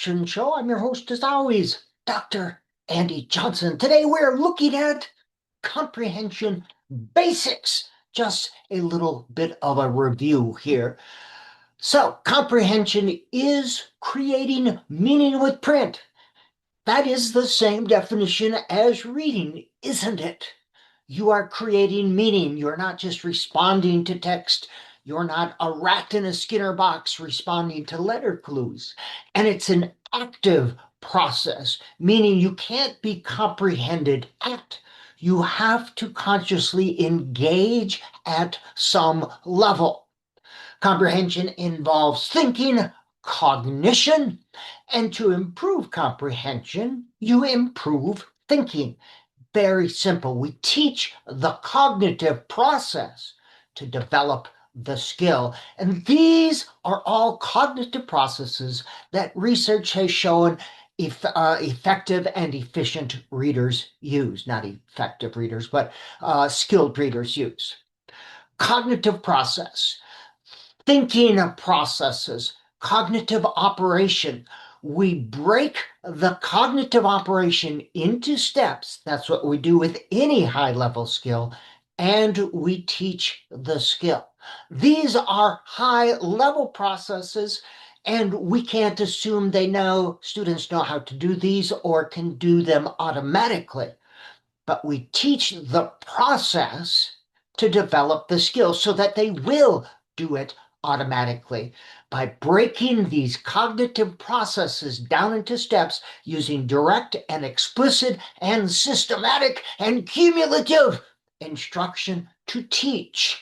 Comprehension Show. I'm your host, as always, Dr. Andy Johnson. Today we're looking at comprehension basics. Just a little bit of a review here. So, comprehension is creating meaning with print. That is the same definition as reading, isn't it? You are creating meaning. You're not just responding to text. You're not a rat in a Skinner box responding to letter clues. And it's an active process, meaning you can't be comprehended at. You have to consciously engage at some level. Comprehension involves thinking, cognition, and to improve comprehension, you improve thinking. Very simple. We teach the cognitive process to develop the skill. And these are all cognitive processes that research has shown effective and efficient readers use. Not effective readers, but skilled readers use. Cognitive process, thinking processes, cognitive operation. We break the cognitive operation into steps. That's what we do with any high-level skill, and we teach the skill. These are high-level processes, and we can't assume students know how to do these or can do them automatically. But we teach the process to develop the skill so that they will do it automatically by breaking these cognitive processes down into steps using direct and explicit and systematic and cumulative instruction to teach.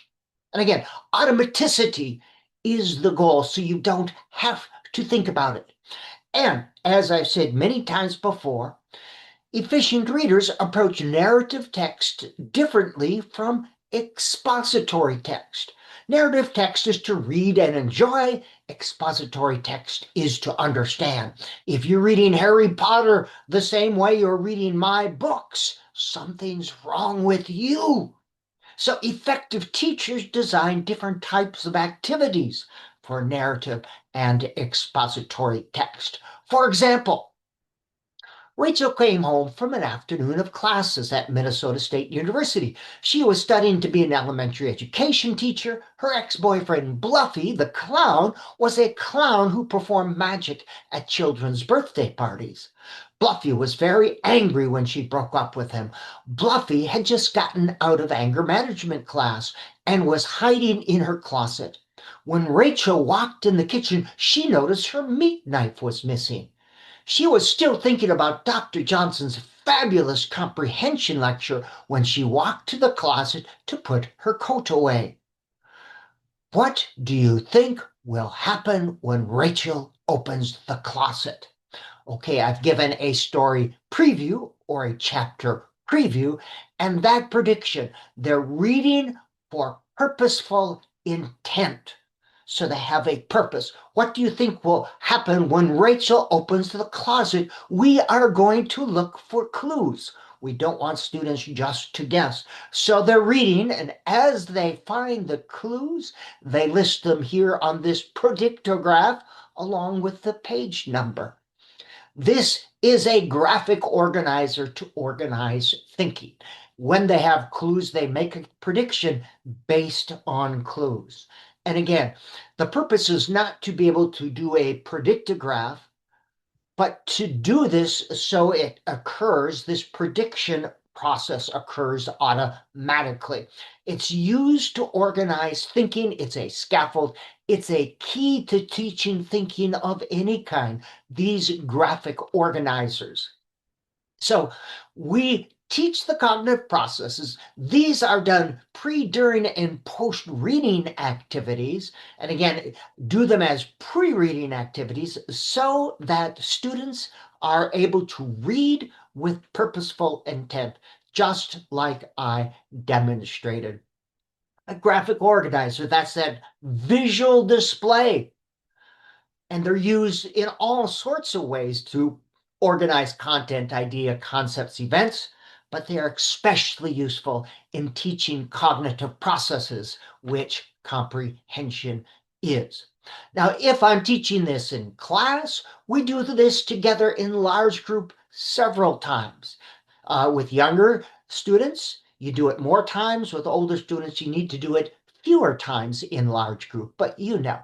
And again, automaticity is the goal, so you don't have to think about it. And as I've said many times before, efficient readers approach narrative text differently from expository text. Narrative text is to read and enjoy. Expository text is to understand. If you're reading Harry Potter the same way you're reading my books, something's wrong with you. So effective teachers design different types of activities for narrative and expository text. For example, Rachel came home from an afternoon of classes at Minnesota State University. She was studying to be an elementary education teacher. Her ex-boyfriend, Bluffy, the clown, was a clown who performed magic at children's birthday parties. Bluffy was very angry when she broke up with him. Bluffy had just gotten out of anger management class and was hiding in her closet. When Rachel walked in the kitchen, she noticed her meat knife was missing. She was still thinking about Dr. Johnson's fabulous comprehension lecture when she walked to the closet to put her coat away. What do you think will happen when Rachel opens the closet? Okay, I've given a story preview or a chapter preview, and that prediction, they're reading for purposeful intent. So they have a purpose. What do you think will happen when Rachel opens the closet? We are going to look for clues. We don't want students just to guess. So they're reading, and as they find the clues, they list them here on this predictograph along with the page number. This is a graphic organizer to organize thinking. When they have clues, they make a prediction based on clues. And again, the purpose is not to be able to do a predictograph, but to do this so it occurs, this prediction process occurs automatically. It's used to organize thinking. It's a scaffold. It's a key to teaching thinking of any kind, these graphic organizers. So we teach the cognitive processes. These are done pre, during, and post-reading activities. And again, do them as pre-reading activities so that students are able to read with purposeful intent, just like I demonstrated. A graphic organizer, that's that visual display. And they're used in all sorts of ways to organize content, idea, concepts, events, but they are especially useful in teaching cognitive processes, which comprehension is. Now, if I'm teaching this in class, we do this together in large group several times. With younger students, you do it more times. With older students, you need to do it fewer times in large group, but you know.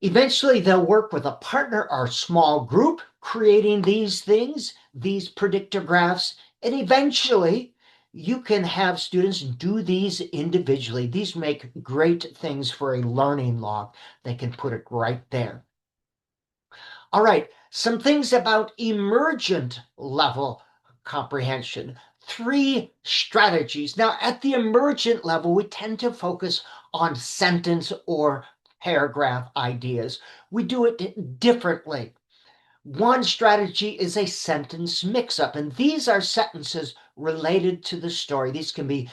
Eventually, they'll work with a partner or small group, creating these things, these predictor graphs, and eventually you can have students do these individually. These make great things for a learning log. They can put it right there. All right, some things about emergent level comprehension. Three strategies. Now, at the emergent level, we tend to focus on sentence or paragraph ideas. We do it differently. One strategy is a sentence mix-up, and these are sentences related to the story. These can be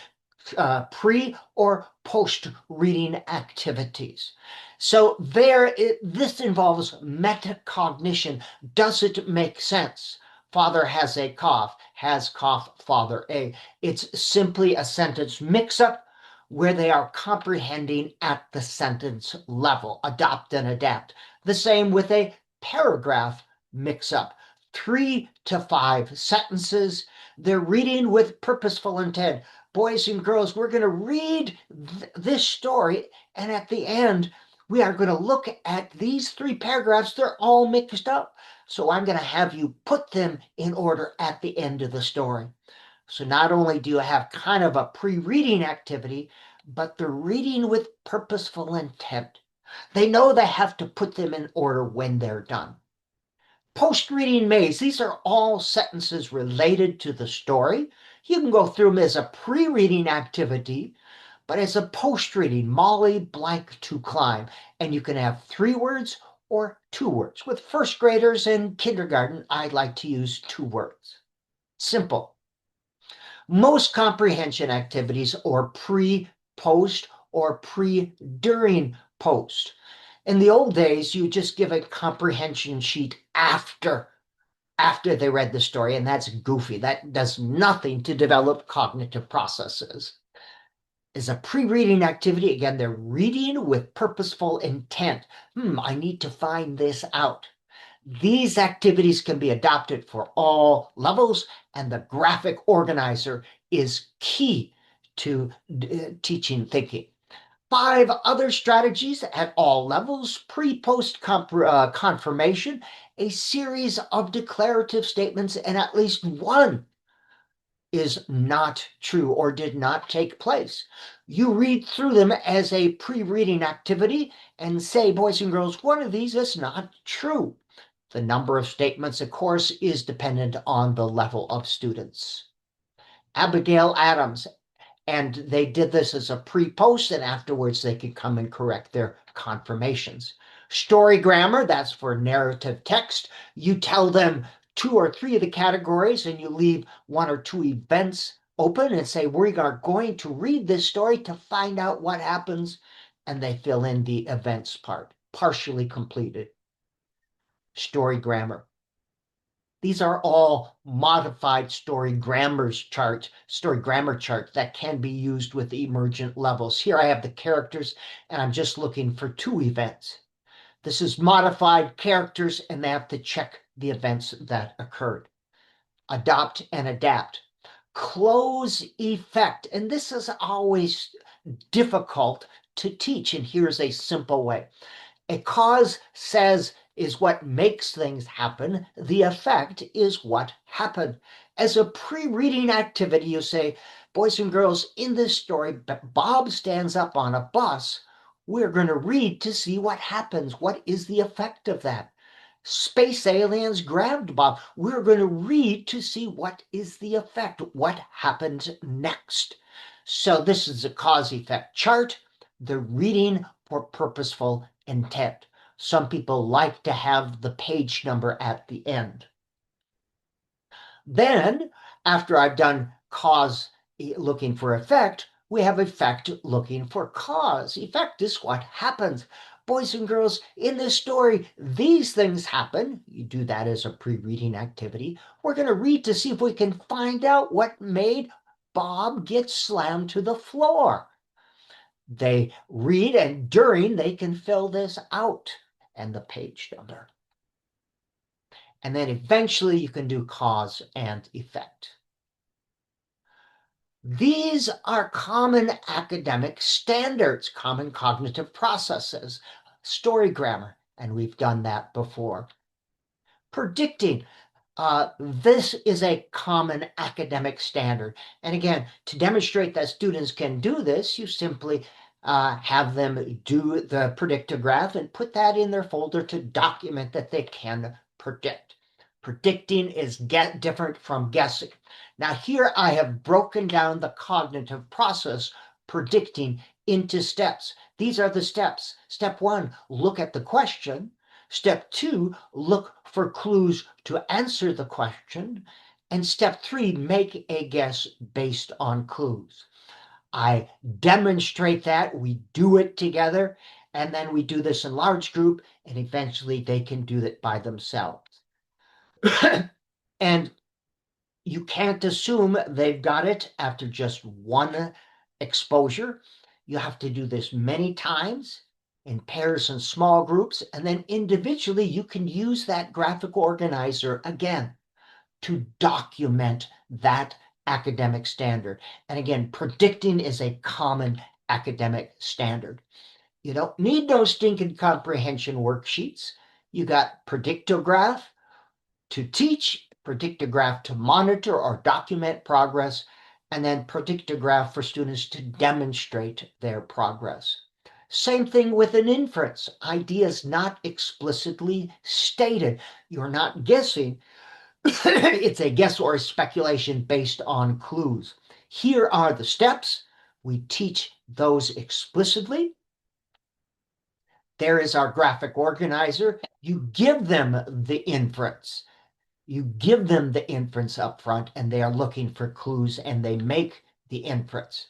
pre or post reading activities. So this involves metacognition. Does it make sense? Father has a cough, has cough, father a. It's simply a sentence mix-up where they are comprehending at the sentence level. Adopt and adapt. The same with a paragraph mix-up. 3 to 5 sentences. They're reading with purposeful intent. Boys and girls, we're going to read this story, and at the end, we are going to look at these 3 paragraphs. They're all mixed up. So I'm going to have you put them in order at the end of the story. So not only do you have kind of a pre-reading activity, but they're reading with purposeful intent. They know they have to put them in order when they're done. Post-reading maze, these are all sentences related to the story. You can go through them as a pre-reading activity, but as a post-reading, Molly blank to climb. And you can have 3 words or 2 words. With first graders and kindergarten, I like to use 2 words. Simple. Most comprehension activities are pre, post, or pre-during post. In the old days, you just give a comprehension sheet after they read the story, and that's goofy. That does nothing to develop cognitive processes. Is a pre-reading activity. Again, they're reading with purposeful intent. I need to find this out. These activities can be adopted for all levels, and the graphic organizer is key to teaching thinking. 5 other strategies at all levels: pre-post confirmation, a series of declarative statements, and at least one is not true or did not take place. You read through them as a pre-reading activity and say, boys and girls, one of these is not true. The number of statements, of course, is dependent on the level of students. Abigail Adams, and they did this as a pre-post, and afterwards they could come and correct their confirmations. Story grammar, that's for narrative text. You tell them 2 or 3 of the categories, and you leave 1 or 2 events open and say, we are going to read this story to find out what happens, and they fill in the events part, partially completed. Story grammar. These are all modified story grammar charts that can be used with emergent levels. Here I have the characters, and I'm just looking for 2 events. This is modified characters, and they have to check the events that occurred. Adopt and adapt. Close effect, and this is always difficult to teach, and here's a simple way. A cause says is what makes things happen. The effect is what happened. As a pre-reading activity, you say, boys and girls, in this story, Bob stands up on a bus. We're going to read to see what happens. What is the effect of that? Space aliens grabbed Bob. We're going to read to see what is the effect. What happens next? So this is a cause-effect chart. The reading for purposeful intent. Some people like to have the page number at the end. Then, after I've done cause looking for effect, we have effect looking for cause. Effect is what happens. Boys and girls, in this story, these things happen. You do that as a pre-reading activity. We're going to read to see if we can find out what made Bob get slammed to the floor. They read, and during they can fill this out and the page number. And then eventually you can do cause and effect. These are common academic standards, common cognitive processes, story grammar, and we've done that before. Predicting. This is a common academic standard. And again, to demonstrate that students can do this, you simply have them do the predictograph and put that in their folder to document that they can predict. Predicting is different from guessing. Now here I have broken down the cognitive process predicting into steps. These are the steps. Step 1, look at the question. Step 2, look for clues to answer the question. And step 3, make a guess based on clues. I demonstrate that, we do it together, and then we do this in large group, and eventually they can do it by themselves. And you can't assume they've got it after just one exposure. You have to do this many times in pairs and small groups, and then individually you can use that graphic organizer again to document that academic standard. And again, predicting is a common academic standard. You don't need no stinking comprehension worksheets. You got predictograph to teach, predictograph to monitor or document progress, and then predictograph for students to demonstrate their progress. Same thing with an inference. Ideas not explicitly stated. You're not guessing. It's a guess or a speculation based on clues. Here are the steps. We teach those explicitly. There is our graphic organizer. You give them the inference. You give them the inference up front, and they are looking for clues, and they make the inference.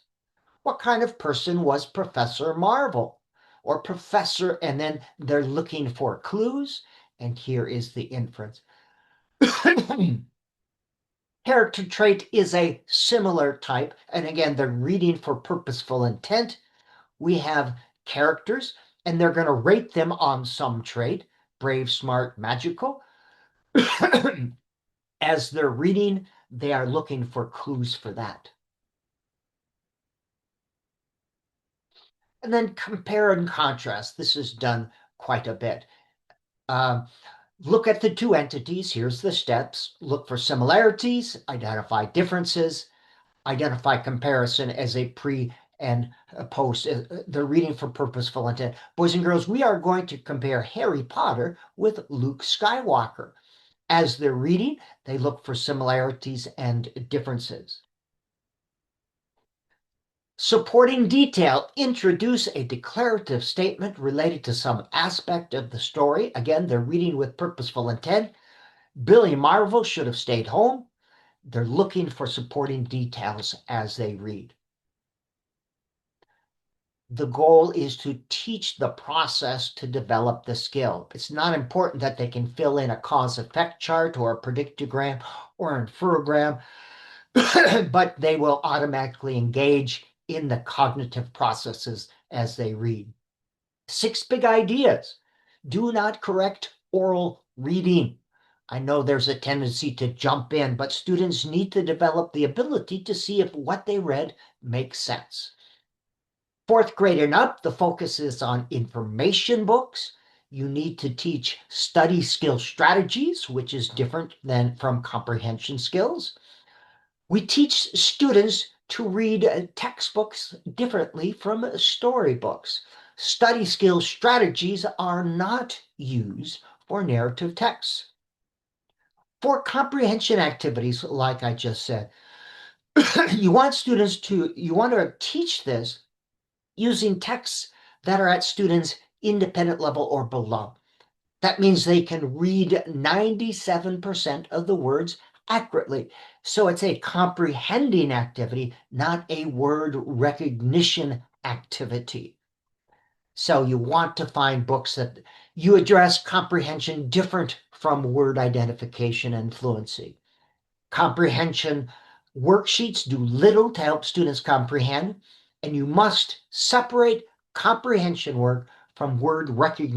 What kind of person was Professor Marvel? Or Professor, and then they're looking for clues, and here is the inference. Character trait is a similar type, and again, they're reading for purposeful intent. We have characters, and they're going to rate them on some trait, brave, smart, magical. As they're reading, they are looking for clues for that. And then compare and contrast. This is done quite a bit. Look at the two entities. Here's the steps. Look for similarities, identify differences, identify comparison as a pre and a post. They're reading for purposeful intent. Boys and girls, we are going to compare Harry Potter with Luke Skywalker. As they're reading, they look for similarities and differences. Supporting detail. Introduce a declarative statement related to some aspect of the story. Again, they're reading with purposeful intent. Billy Marvel should have stayed home. They're looking for supporting details as they read. The goal is to teach the process to develop the skill. It's not important that they can fill in a cause-effect chart or a predictogram or an inferogram, but they will automatically engage in the cognitive processes as they read. 6 big ideas. Do not correct oral reading. I know there's a tendency to jump in, but students need to develop the ability to see if what they read makes sense. 4th grade and up, the focus is on information books. You need to teach study skill strategies, which is different than from comprehension skills. We teach students to read textbooks differently from storybooks. Study skill strategies are not used for narrative texts. For comprehension activities, like I just said, you want to teach this using texts that are at students' independent level or below. That means they can read 97% of the words accurately. So it's a comprehending activity, not a word recognition activity. So you want to find books that you address comprehension different from word identification and fluency. Comprehension worksheets do little to help students comprehend. and you must separate comprehension work from word recognition.